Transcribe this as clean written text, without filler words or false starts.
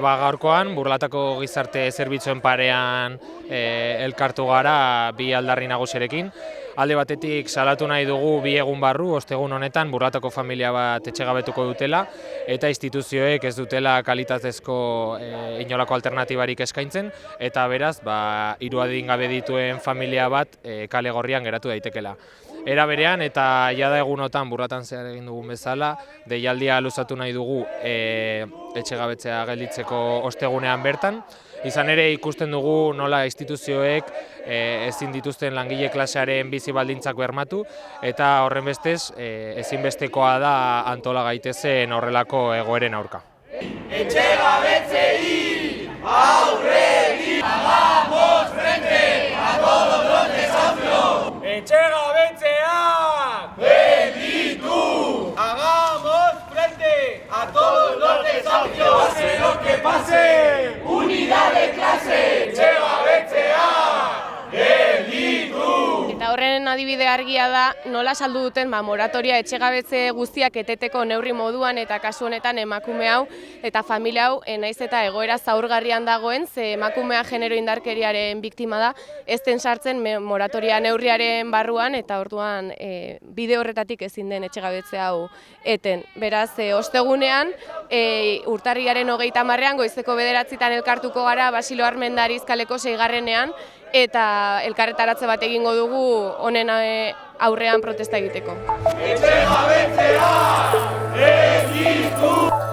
Gaurkoan, Burlatako gizarte zerbitzuen parean elkartu gara bi aldarri nagusirekin. Alde batetik salatu nahi dugu bi egun barru, ostegun honetan Burlatako familia bat etxegabetuko dutela eta instituzioek ez dutela kalitatezko inolako alternatibarik eskaintzen eta beraz, hiru adingabe dituen familia bat kale gorrian geratu daitekela. Era berean eta jada egunotan Burlatan zehar egin dugun bezala, deialdia luzatu nahi dugu etxegabetzea gelditzeko ostegunean bertan. Izan ere ikusten dugu nola instituzioek ezin dituzten langile klasearen bizi baldintzak bermatu eta horrenbestez ezinbestekoa da antola gaitezen horrelako egoeren aurka. Etxegabetzei aurre egin, hagamos frente a todos los desahucios. Etxegabetzeak gelditu, hagamos frente a todos los desahucios. Pase lo que pase, unidad de clase. Etxegabetzeak gelditu. Eta horren adibide argia da nola saldu duten moratoria etxegabetze guztiak eteteko neurri moduan eta kasu honetan emakume hau eta familia hau naiz eta egoera zaurgarrian dagoen, ze emakumea genero indarkeriaren biktima da, ez den sartzen moratoria neurriaren barruan eta orduan bide horretatik ezin den etxegabetze hau eten. Beraz, ostegunean urtarrilaren 30ean goizeko 9etan elkartuko gara Basilo Armendariz kaleko 6ean eta elkarretaratze bat egingo dugu honen aurrean protesta egiteko. Etxegabetzea gelditu!